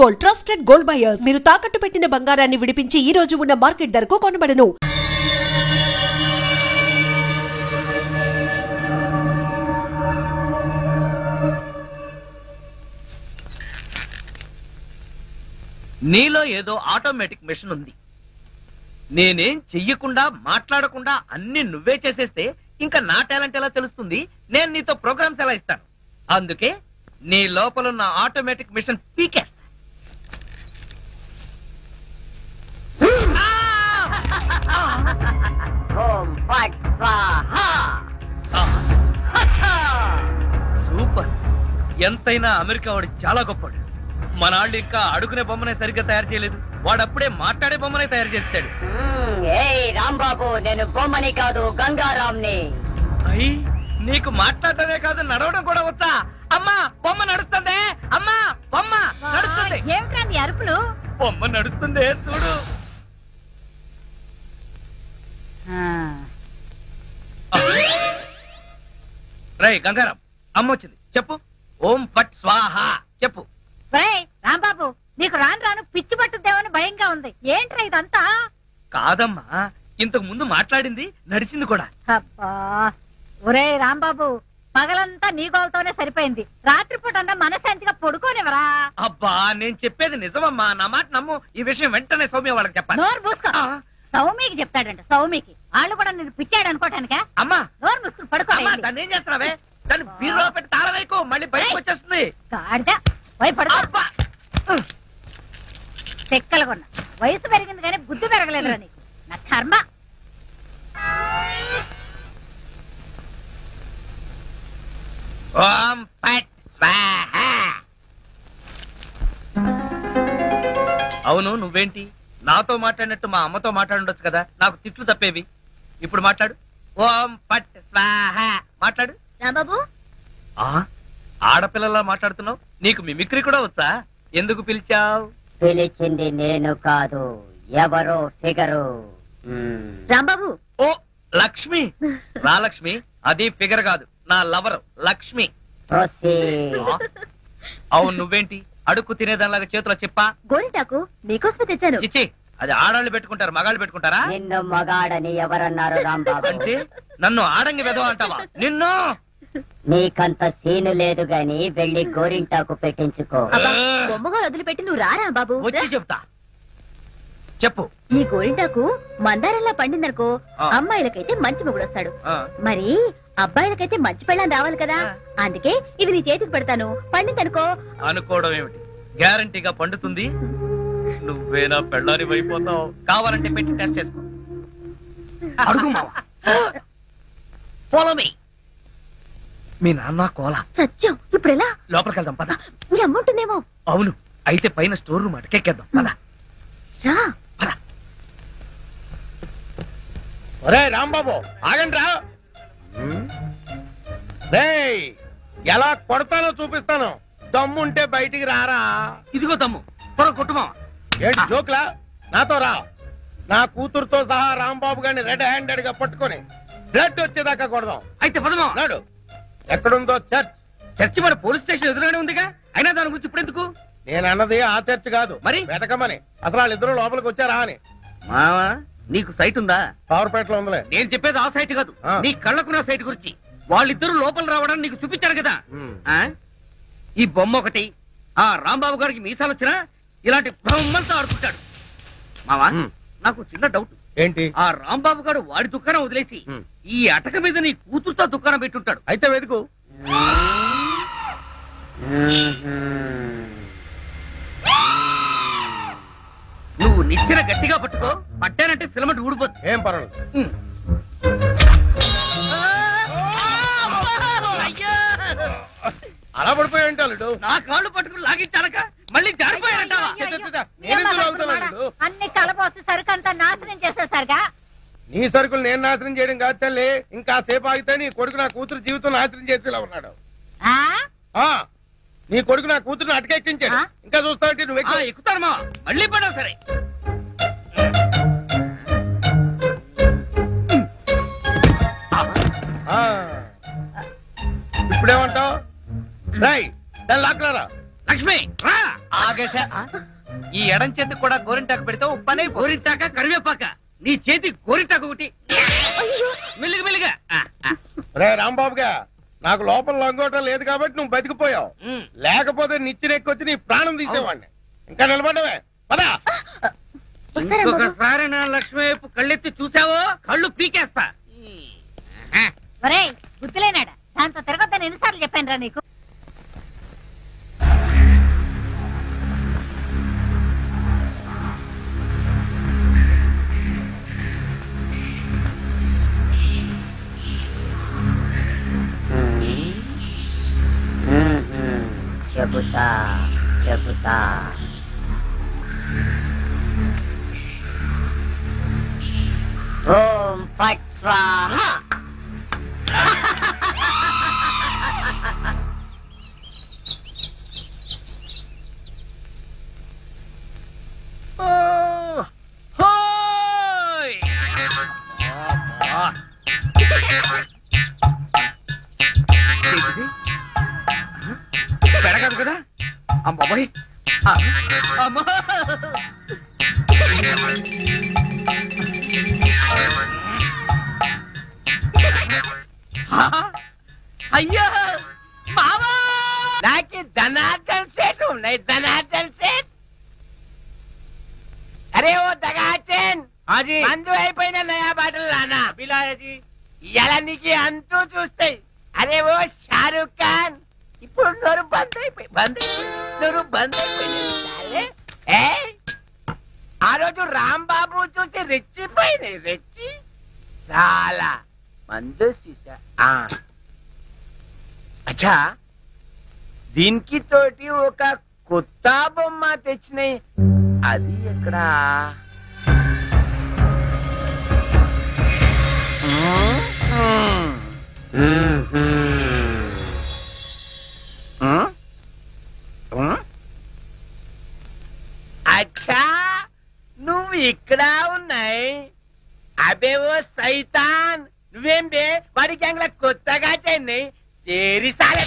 Gold, trusted gold buyers. మీరు తాకట్టు పెట్టిన బంగారాన్ని విడిపించి ఈ రోజు ఉన్న మార్కెట్ ధరకు కొనబడను. నీలో ఏదో ఆటోమేటిక్ మెషిన్ ఉంది. నేనేం చెయ్యకుండా మాట్లాడకుండా అన్ని నువ్వే చేసేస్తే ఇంకా నా టాలెంట్ ఎలా తెలుస్తుంది? నేను నీతో ప్రోగ్రామ్స్ ఎలా ఇస్తాను? అందుకే నీ లోపల ఉన్న ఆటోమేటిక్ మిషన్ పీకేస్తా. సూపర్. ఎంతైనా అమెరికా వాడు చాలా గొప్పవాడు. మనాళ్ళు ఇంకా అడుగునే బొమ్మనే సరిగ్గా తయారు చేయలేదు, వాడప్పుడే మాట్లాడే బొమ్మనే తయారు చేశాడు. రాంబాబు, నేను బొమ్మని కాదు, గంగారాంని. అయ్యి, నీకు మాట్లాడటమే కాదు నడవడం కూడా వచ్చా? అమ్మా, బొమ్మ నడుస్తుంది. అమ్మా, బొమ్మ నడుస్తుంది. ఏమిటండి అరుపులు? బొమ్మ నడుస్తుంది, చూడు. రై గంగారాం, అమ్మ వచ్చింది, చెప్పు. ఓం ఫట్ స్వాహ చెప్పు. రాంబాబు, నీకు రాను రాను పిచ్చి పట్టుద్దేమని భయంగా ఉంది. ఏంట్రా ఇదంతా? కాదమ్మా, ఇంతకు ముందు మాట్లాడింది, నడిచింది కూడా. అబ్బా, ఒరే రాంబాబు, పగలంతా నీ గోలతోనే సరిపోయింది. రాత్రిపూట అన్నా మనశాంతిగా పడుకోనివరా? అబ్బా, నేను చెప్పేది నిజమమ్మా, నా మాట నమ్ము. ఈ విషయం వెంటనే సౌమ్య వాళ్ళకి చెప్పాలి. నోరు మూసుకో. సౌమికి చెప్తాడంట. సౌమికి వాళ్ళు కూడా నేను పిచ్చాడు అనుకోటానికా? అమ్మా, నోరు మూసుకుని పడుకో. దాన్ని ఏం చేస్తున్నావే? దాన్ని బీరులో పెట్టి తాళం వేయకు, మళ్ళీ బయటకు వచ్చేస్తుంది. చెక్కలు కొన్నా. వయసు పెరిగింది కానీ బుద్ధి పెరగలేదురా నీకు. నా కర్మ. ఓం ఫట్ స్వాహ. అవును, నువ్వేంటి నాతో మాట్లాడినట్టు మా అమ్మతో మాట్లాడుండొచ్చు కదా, నాకు తిట్లు తప్పేవి. ఇప్పుడు మాట్లాడు. ఓం ఫట్ స్వాహ మాట్లాడు. రాంబాబు, ఆడపిల్లలా మాట్లాడుతున్నావు. నీకు మిమిక్రీ కూడా వచ్చా? ఎందుకు పిలిచావు? పిలిచింది నేను కాదు, ఎవరో ఫిగరు. రాంబాబు. ఓ లక్ష్మి. రా లక్ష్మి, అది ఫిగర్ కాదు, నా లవర్ లక్ష్మి. అవును, నువ్వేంటి అడుక్కు తినేదానిలాగా చేతిలో చెప్పా? గోరింటాకు నీకోసమే తెచ్చాను. చిచ్చి, అది ఆడాళ్ళు పెట్టుకుంటారు, మగాళ్ళు పెట్టుకుంటారా? నిన్ను మగాడని ఎవరన్నారు రాంబాబు? అంటే నన్ను ఆడంగి వెధవ అంటావా? నిన్ను. నీకంత సీను లేదు గాని వెళ్ళి గోరింటాకు పెట్టించుకో. బొమ్మగా వదిలిపెట్టి నువ్వు రారా బాబు. వచ్చి చెప్తా, చెప్పు. ఈ గోరింటాకు మందారంలా పండిందనుకో, అమ్మాయిలకైతే మంచి మొగుడు వస్తాడు. మరి అబ్బాయిలకైతే మంచి పెళ్ళని రావాలి కదా, అందుకే ఇది నీ చేతికి పెడతాను. పండిందనుకో. అనుకోవడం ఏమిటి, గ్యారంటీగా పండుతుంది. నువ్వేనా పెళ్ళాని అయిపోతావు. కావాలంటే పెట్టి టెస్ట్ చేసుకో. అడుగు మావా. Follow me. మీ నాన్న కోలా సత్యం. ఇప్పుడు ఎలా? లోపలికి వెళ్దాం పద. నీ అమ్మ ఉంటుందేమో. అవును, అయితే పైన స్టోర్ రూమ్ అటకెక్కేద్దాం పద. రా. ఒరే రాంబాబు, ఆగండి రా. ఎలా కొడతానో చూపిస్తాను. దమ్ముంటే బయటికి రారా. ఇదిగో దమ్ము, త్వర కొట్టుమా. ఏంటి జోక్లా? నాతో రా. నా కూతురుతో సహా రాంబాబు గారిని రెడ్ హ్యాండెడ్ గా పట్టుకొని బ్లడ్ వచ్చేదాకా కొడదాం. అయితే పదమా. నాడు ఎక్కడుందో చర్చ్. చర్చి మన పోలీస్ స్టేషన్ ఎదురుగానే ఉందిగా, అయినా దాని గురించి ఇప్పుడు ఎందుకు? నేను అన్నది ఆ చర్చ్ కాదు, మరి వెతకమని. అసలు వాళ్ళిద్దరూ లోపలికి వచ్చారా అని. మావా, నీకు సైట్ ఉందా? పవర్పేటలో ఉందిలే. నేను చెప్పేది ఆ సైట్ కాదు, నీ కళ్ళకున్న సైట్ గురించి. వాళ్ళిద్దరూ లోపల రావడానికి నీకు చూపించారు కదా. ఈ బొమ్మ ఒకటి, ఆ రాంబాబు గారికి మీసాలు వచ్చినా ఇలాంటి బొమ్మలతో ఆడుకుంటాడు. మావా, నాకు చిన్న డౌట్. ఏంటి? ఆ రాంబాబు గారు వాడి దుకాణం వదిలేసి ఈ అటక మీద నీ కూతురుతో దుకాణం పెట్టుంటాడు. అయితే వెతుకు. నువ్వు నిచ్చిన గట్టిగా పట్టుకో, పట్టానంటే ఫిలమెంట్ ఊడిపోతుంది. ఏం పర్వాలేదు. అలా పడిపోయి ఉంటాడు. నా కాళ్ళు పట్టుకుని లాగించాలక మళ్ళీ జారిపోయాడంటావా? అన్ని కలపోసి సరుకంతా నాశనం చేసేసరిగా. నీ సరుకులు నేను నాశనం చేయడం కాదు తల్లి. ఇంకా సేపు ఆగితే నీ కొడుకు నా కూతురు జీవితం నాశనం చేసేలా ఉన్నాడు. నీ కొడుకు నా కూతురుని అటకెక్కించాడు. ఇంకా చూస్తావు నువ్వు ఎక్కుతాను మా. మళ్ళీ పడవు సరే. ఇప్పుడేమంటావు? దాన్ని లాక్కరా. లక్ష్మి రా, ఆగేశ ఈ ఎడం చేతికి కూడా గోరింటాకు పెడితే ఉప్పనే గోరింటాక కరివేపాక నీ చేతి గోరింటాకు ఒకటి మెల్లిగా మెల్లిగా రే రాంబాబుగా నాకు లోపల లంగోటం లేదు కాబట్టి నువ్వు బతికిపోయావు. లేకపోతే నిచ్చినెక్కొచ్చి నీ ప్రాణం తీసేవాడిని. ఇంకా నిలబడవే పదా. ఇంకొకసారి నా లక్ష్మి వైపు కళ్ళెత్తి చూసావో కళ్ళు పీకేస్తా. ఒరేయ్ గుర్తులేనాడా దాంతో తిరగొద్దని ఎన్నిసార్లు చెప్పాను రా నీకు. చెబుతా చెబుతా ఓం ఫట్ స్వాహా. పెరగదు కదా అమ్మాయి అమ్మా. అయ్యా మామా నాకు ధనార్దన్ సేట్ ఉన్నాయి. ధనార్దన్ సేట్. అరే ఓ దగాచన్ మందు అయిపోయిన నయా బాటలు రానా బిలాయజీ ఇలా నీకు అంతూ చూస్తాయి. అరే ఓ షారూక్ ఖాన్ ఇప్పుడు నోరు బంద్ అయిపోయి నోరు బంద్ అయిపోయింది. ఆ రోజు రాంబాబు చూసి రెచ్చిపోయింది. రెచ్చి చాలా మందు సీసా. అచ్చా దీనికి తోటి ఒక కొత్త బొమ్మ తెచ్చినాయి. అది ఎక్కడ అచ్చా నువ్వు ఇక్కడ ఉన్నాయి. అబే ఓ సైతాన్ నువ్వేం బే వాడి గ్యాంగ్ కొత్తగా చెంది తేరి సాలే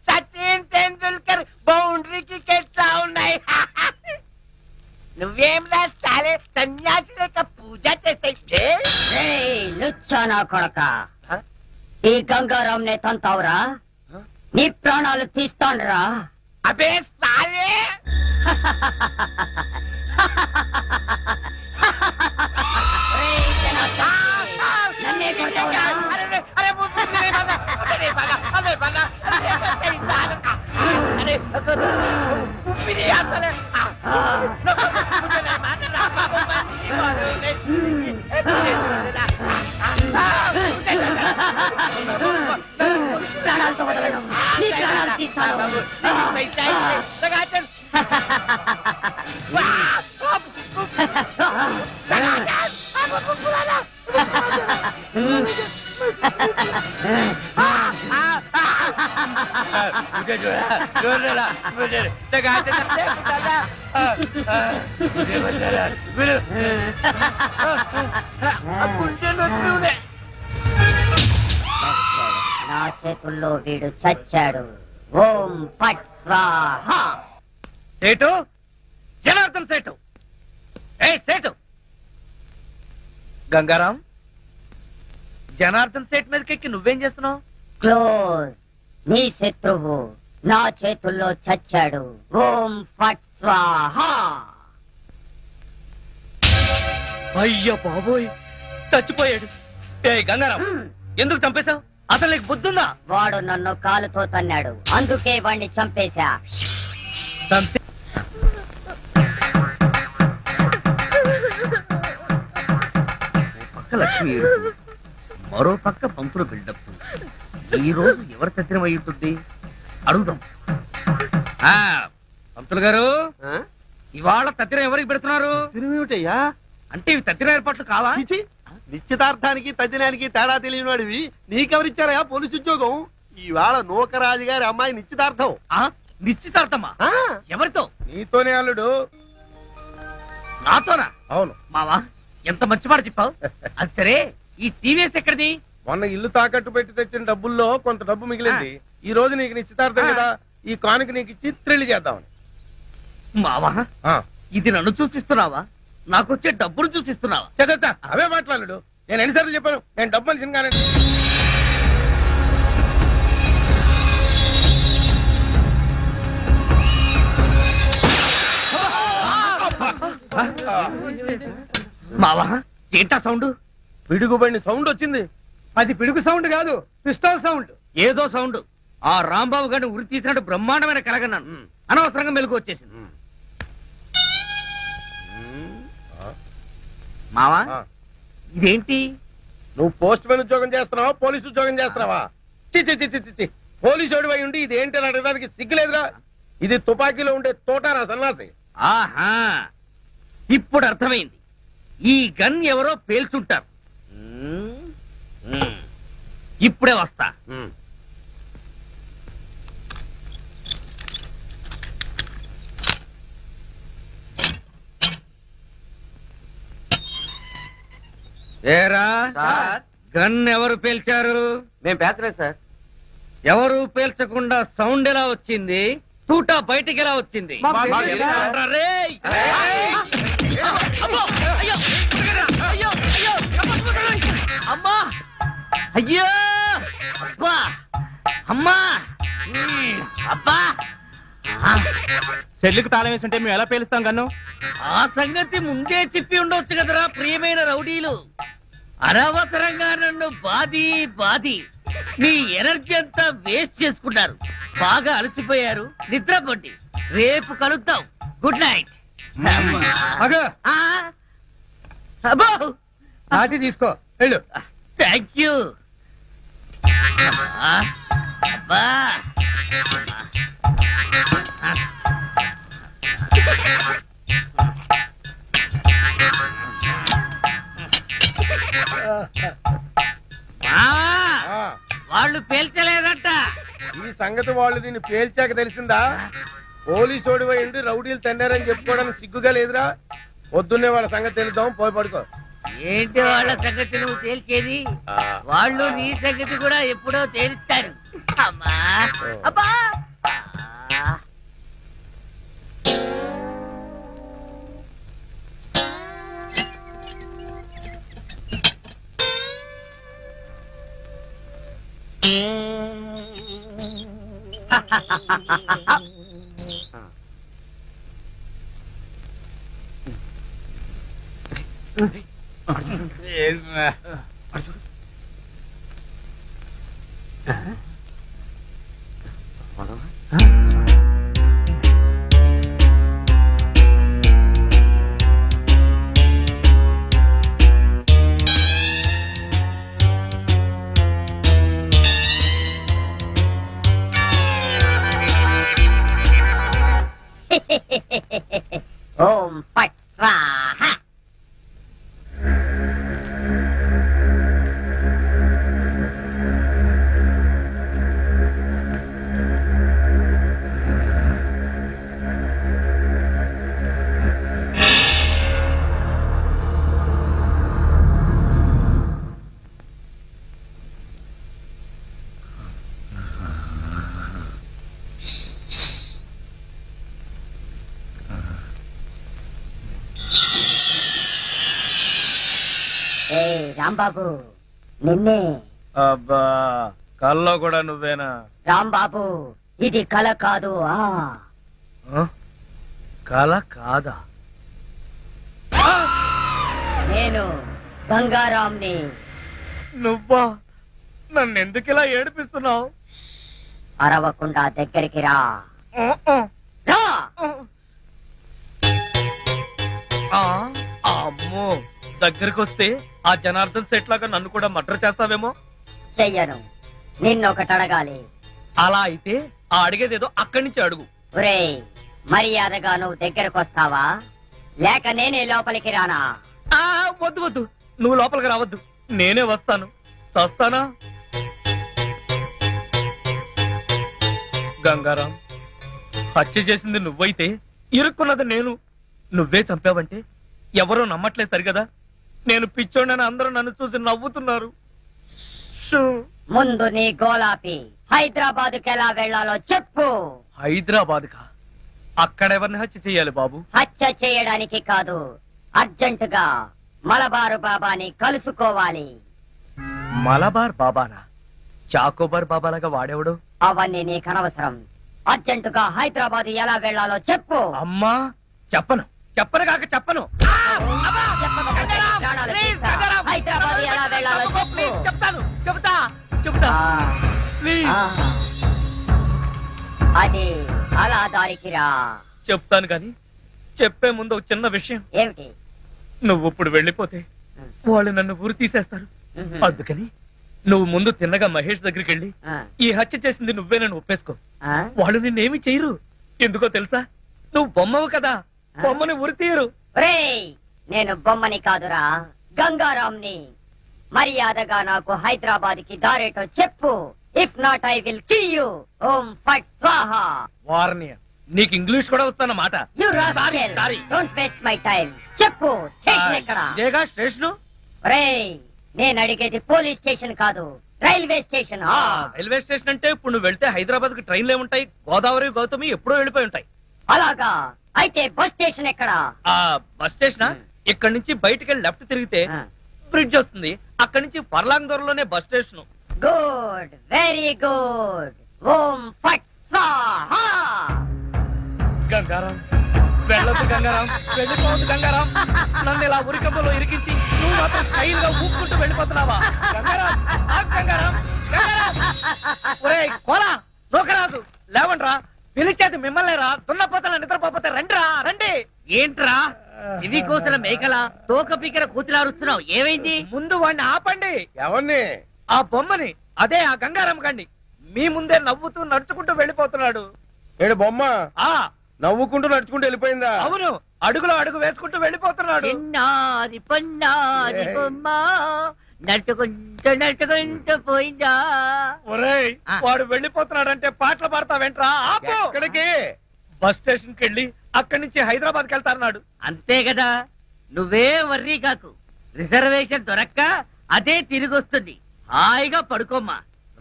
సచిన్ తెండూల్కర్ బౌండరీకి ఎట్లా ఉన్నాయి. నువ్వేం రాస్తాలే సన్యాసి లేక పూజ చేస్తాయి. లుచ్చానా కొడక ఈ గంగారాం నే తంతావురా నీ ప్రాణాలు తీస్తాండ్రా. అబే సాలే నన్నే కొడతావురా. ప్రాణాలతో వదలను నీ ప్రాణాలు తీస్తాను. నా చేతుల్లో వీడు చచ్చాడు. ఓం ఫట్ స్వాహా. సేటు జనార్దన్ సేటు. ఏ సేటు గంగారాం జనార్దన్ సేట్ మీదకెక్కి నువ్వేం చేస్తున్నావు? క్లోజ్. నీ శత్రువు నా చేతుల్లో చచ్చాడు. ఓం ఫట్ స్వాహా. అయ్యో బాబోయ్ చచ్చిపోయాడు. ఏ గంగారాం ఎందుకు చంపేశావు? అసలు నీకు బుద్ధుందా? వాడు నన్ను కాలుతో తన్నాడు అందుకే వాణ్ణి చంపేశా. పక్క లక్ష్మి ఏడుపు, మరో పక్క పంతులు బిల్డప్. ఈ రోజు ఎవరు తత్తినం అయి ఉంటుంది అడుగుదాం. పంతులు గారు ఇవాళ తత్తినం ఎవరికి పెడుతున్నారు? తిరుమేమిటయ్యా? అంటే ఇవి తత్తిన ఏర్పాట్లు కావా? నిశ్చితార్థానికి తద్దినానికి తేడా తెలియని వాడివి నీకెవరిచ్చారయా పోలీసు ఉద్యోగం? ఇవాళ నూకరాజు గారి అమ్మాయి నిశ్చితార్థం. నిశ్చితార్థమా? ఎవరితో? నీతోనే అల్లుడు. నాతోనా? అవును మావా ఎంత మంచి మాట చెప్పావు. అది సరే ఈ టీవీఎస్ ఎక్కడిది? మొన్న ఇల్లు తాకట్టు పెట్టి తెచ్చిన డబ్బుల్లో కొంత డబ్బు మిగిలింది. ఈ రోజు నీకు నిశ్చితార్థం కదా, ఈ కానుక నీకు ఇచ్చి థ్రిల్ చేద్దామని. మావా ఇది నన్ను చూసిస్తున్నావా? నాకొచ్చే డబ్బులు చూసిస్తున్నావా? చదువుతా అవే మాట్లాడు. నేను ఎన్నిసార్లు చెప్పాను నేను డబ్బు మనిషిని కానీ. మావా ఏంటా సౌండ్? పిడుగుబడిన సౌండ్ వచ్చింది. అది పిడుగు సౌండ్ కాదు, పిస్టల్ సౌండ్. ఏదో సౌండ్. ఆ రాంబాబు గారిని ఉరి తీసినట్టు బ్రహ్మాండమైన కలగన్నాను. అనవసరంగా మెలకు వచ్చేసింది. మావా ఇదేంటి? నువ్వు పోస్ట్ మ్యాన్ ఉద్యోగం చేస్తున్నావా పోలీసు ఉద్యోగం చేస్తున్నావా? చి పోలీసు ఓడివై ఉండి ఇది ఏంటి అని అడగడానికి సిగ్గులేదురా? ఇది తుపాకీలో ఉండే తోటారా సన్నాసి. ఆహా ఇప్పుడు అర్థమైంది. ఈ గన్ ఎవరో పేల్చుంటారు. ఇప్పుడే వస్తా. ఏరా గన్ ఎవరు పేల్చారు? మేము పేర్చలేదు సార్. ఎవరు పేల్చకుండా సౌండ్ ఎలా వచ్చింది? తూటా బయటికి ఎలా వచ్చింది? అమ్మా అయ్యో అబ్బా అమ్మా అబ్బా. సెల్లుకి తాళం వేస్తుంటే మేము ఎలా పేలుస్తాం గన్ను? ఆ సంగతి ముందే చెప్పి ఉండొచ్చు కదరా ప్రియమైన రౌడీలు. అనవసరంగా నన్ను బాది మీ ఎనర్జీ అంతా వేస్ట్ చేసుకున్నారు. బాగా అలసిపోయారు, నిద్రపోండి. రేపు కలుద్దాం. Good night. అబ్బో నాటి తీసుకో వెళ్ళు. Thank you. అబ్బా వాళ్ళు పేల్చలేదట. ఈ సంగతి వాళ్ళు దీన్ని పేల్చాక తెలిసిందా? పోలీసు ఓడివై ఉండి రౌడీలు తండారని చెప్పుకోవడానికి సిగ్గుగా లేదురా? పొద్దున్నే వాళ్ళ సంగతి తెలుద్దాం. పోయి పడుకో. ఏంటి వాళ్ళ సంగతి నువ్వు తేల్చేది? వాళ్ళు నీ సంగతి కూడా ఎప్పుడో తేలుస్తారు. అమ్మా అబ్బా. ఓం ఫట్ స్వాహ. రాంబాబు నిన్నే. అబ్బా కల్లో కూడా నువ్వేనా? రాంబాబు ఇది కల కాదు. కల కాదా? నేను గంగారాంని. నువ్వా? నన్ను ఎందుకు ఇలా ఏడిపిస్తున్నావు? అరవకుండా దగ్గరికి రా. అమ్మో దగ్గరికి వస్తే ఆ జనార్దన్ సెట్ లాగా నన్ను కూడా మర్డర్ చేస్తావేమో. చెయ్యను. నిన్నొకటి అడగాలి. అలా అయితే ఆ అడిగేదేదో అక్కడి నుంచి అడుగు. ఒరేయ్ మర్యాదగా నువ్వు దగ్గరకు వస్తావా లేక నేనే లోపలికి రానా? వద్దు వద్దు, నువ్వు లోపలికి రావద్దు, నేనే వస్తాను. చస్తానా? గంగారాం, హత్య చేసింది నువ్వైతే ఇరుక్కున్నది నేను. నువ్వే చంపావంటే ఎవరో నమ్మట్లేదు సరిగదా? నేను పిచ్చోడని అందరూ నన్ను చూసి నవ్వుతున్నారు. ముందు నీ గోలాపి హైదరాబాద్కి ఎలా వెళ్లాలో చెప్పు. హైదరాబాద్ కా? అక్కడెవరిని హత్య చెయ్యాలి బాబు? హత్య చేయడానికి కాదు, అర్జెంటుగా మలబారు బాబాని కలుసుకోవాలి. మలబార్ బాబానా? చాకోబార్ బాబాలాగా వాడేవాడు? అవన్నీ నీకు అనవసరం. అర్జెంటుగా హైదరాబాద్ ఎలా వెళ్లాలో చెప్పు. అమ్మా చెప్పను, చెప్పను కాక చెప్పను. చెప్పకపోతే ప్రాణాలు తీస్తా. హైదరాబాద్ ఎలా వెళ్లాలో చెప్పు. చెప్తాను, చెబుతా. అది అలా దారికి రా. చెప్తాను గాని చెప్పే ముందు ఒక చిన్న విషయం. ఏమిటి? నువ్వు ఇప్పుడు వెళ్ళిపోతే వాళ్ళు నన్ను ఊరు తీసేస్తారు. అందుకని నువ్వు ముందు తిన్నగా మహేష్ దగ్గరికి వెళ్ళి ఈ హత్య చేసింది నువ్వేనని ఒప్పేసుకో. వాళ్ళు నిన్నేమి చేయరు. ఎందుకో తెలుసా? నువ్వు బొమ్మవు కదా, బొమ్మని ఉరి తీయరు. నేను బొమ్మని కాదురా, గంగారాంని. మర్యాదగా నాకు హైదరాబాద్ కి దారేటో చెప్పు. If not I will kill you. ఓం ఫట్ స్వాహా. వార్నియ, నీకు ఇంగ్లీష్ కూడా వస్తానమాట. You rascal, don't waste my time. చెప్పు, స్టేషన్ ఎక్కడ? ఇదేగా స్టేషను. నేను అడిగేది పోలీస్ స్టేషన్ కాదు, రైల్వే స్టేషన్. రైల్వే స్టేషన్ అంటే ఇప్పుడు నువ్వు వెళ్తే హైదరాబాద్ కి ట్రైన్లు ఏముంటాయి? గోదావరి, గౌతమి ఎప్పుడో వెళ్ళిపోయి ఉంటాయి. అలాగా? అయితే బస్ స్టేషన్ ఎక్కడ? బస్ స్టేషన్ ఇక్కడ నుంచి బయటికి వెళ్ళి లెఫ్ట్ తిరిగితే బ్రిడ్జ్ వస్తుంది. అక్కడి నుంచి పర్లాంగ్ దూరంలోనే bus station. Good, very good. ఓం ఫట్ స్వాహా. గంగారాం వెళ్ళొద్దు, గంగారాం వెళ్ళిపోవద్దు. గంగారాం నన్ను ఇలా ఉరికంబలో ఇరికించి నువ్వు మాత్రం స్టైల్ గా ఊపుకుంటూ వెళ్ళిపోతున్నావా? గంగారాం, గంగారాం, గంగారాం. ఒరేయ్ కోలా, నోకరాజు, లేవండ్రా. పిలిచేది మిమ్మల్నేరా. దున్నపోతల నిద్రపోతే రండిరా, రండి. ఏంట్రా ఇవి కోసిన మేకల తోక పీకర కూతులారుస్తున్నావు? ఏమైంది? ముందు వాడిని ఆపండి. ఎవరిని? ఆ బొమ్మని, అదే ఆ గంగారాం గండి. మీ ముందే నవ్వుతూ నడుచుకుంటూ వెళ్ళిపోతున్నాడు. ఏడు బొమ్మ ఆ నవ్వుకుంటూ నడుచుకుంటూ వెళ్ళిపోయిందా? అవును, అడుగులో అడుగు వేసుకుంటూ వెళ్ళిపోతున్నాడు. చిన్నారి పొన్నారి బొమ్మ నడుచుకుంటూ పోయిందా? ఒరేయ్, వాడు వెళ్ళిపోతున్నాడంటే పాటలు పాడతావేంట్రా? ఆపు. ఎక్కడికి? బస్ స్టేషన్ కి వెళ్ళి అక్కడి నుంచి హైదరాబాద్ కి వెళ్తారన్నాడు. అంతే కదా, నువ్వే వర్రీ కాకు. రిజర్వేషన్ దొరక్క అదే తిరిగి వస్తుంది. హాయిగా పడుకోమ్మా.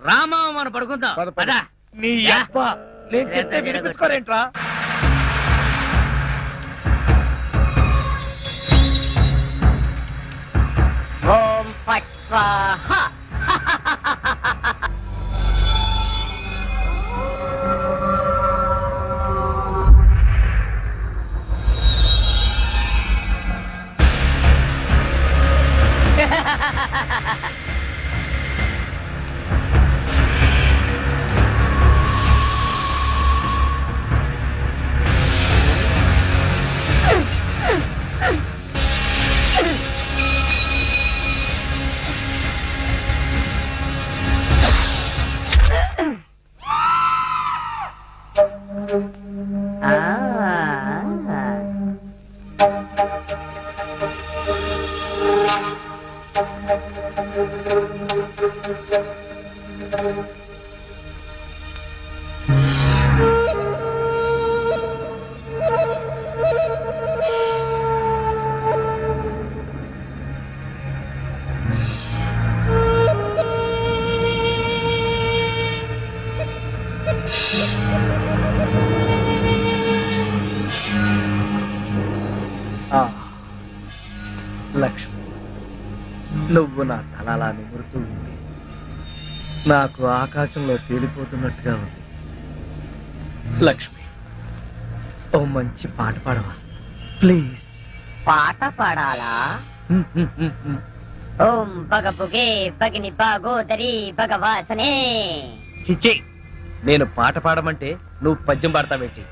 రామా, మనం పడుకుందాం. పద, పద. పద. నీ అబ్బా, నేను చెప్తే వినిపించుకోరేంట్రా? ఓం ఫట్ స్వాహా. లక్ష్మి, నువ్వు నా తలలా నిమురుతూ ఉంది. నాకు ఆకాశంలో తేలిపోతున్నట్టుగా ఉంది. లక్ష్మి, ఓ మంచి పాట పాడవా ప్లీజ్? పాట పాడాలా? ఓం బగబుగే బగిని బాగోదరి భగవాసనే. చిచ్చి, నేను పాట పాడమంటే నువ్వు పద్యం పాడతావేంటి?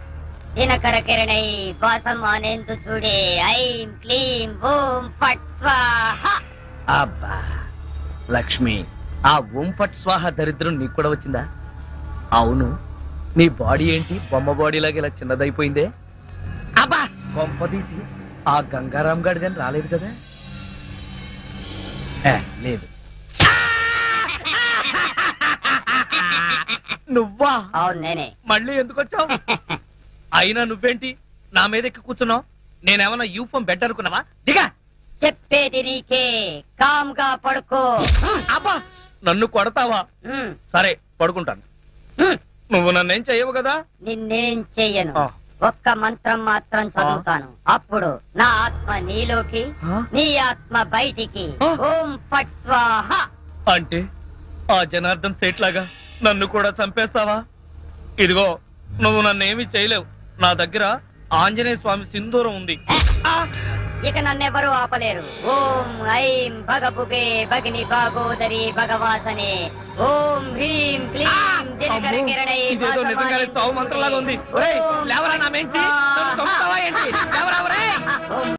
దినకర కిరణై వాసమానేందు చూడే ఐం క్లీం ఓం ఫట్ స్వాహా. అబ్బా లక్ష్మి, ఆ ఓం ఫట్ స్వాహ దరిద్రం నీకు కూడా వచ్చిందా? అవును, నీ బాడీ ఏంటి బొమ్మ బాడీలాగా ఇలా చిన్నదైపోయిందే? అబ్బా, కొంపదీసి ఆ గంగారాం గాడి గాని రాలేదు కదా? లేదు. నువ్వా? అవును నేనే. మళ్ళీ ఎందుకు వచ్చావు? అయినా నువ్వేంటి నా మీద ఎక్కి కూర్చున్నావు? నేనేమన్నా యూఫం బెడ్ అనుకున్నావా? దిగా. చెప్పేది నీకే, కామ్గా పడుకో. అబ్బా, నన్ను కొడతావా? సరే పడుకుంటాను. నువ్వు నన్నేం చెయ్యవు కదా? నిన్నేం చెయ్యను. ఆ. ఒక్క మంత్రం మాత్రం చదువుతాను. అప్పుడు నా ఆత్మ నీలోకి, నీ ఆత్మ బయటికి. ఓం ఫట్ స్వాహ. అంటే ఆ జనార్దన్ సేట్ లాగా నన్ను కూడా చంపేస్తావా? ఇదిగో, నువ్వు నన్నేమి చేయలేవు. నా దగ్గర ఆంజనేయ స్వామి సింధూరం ఉంది. ఇక నన్నెవరూ ఆపలేరు. ఓం ఐం భగభుగే భగిని భాగోదరి భగవాసనే. ఓం హ్రీం క్లీం దినకర కిరణై. ఇదేదో నిజంగానే చావు మంత్రంలాగా ఉంది. ఒరేయ్, లేవరా నా మెంచి, నన్ను చంపుతావా ఏంటి? లేవరా ఒరేయ్.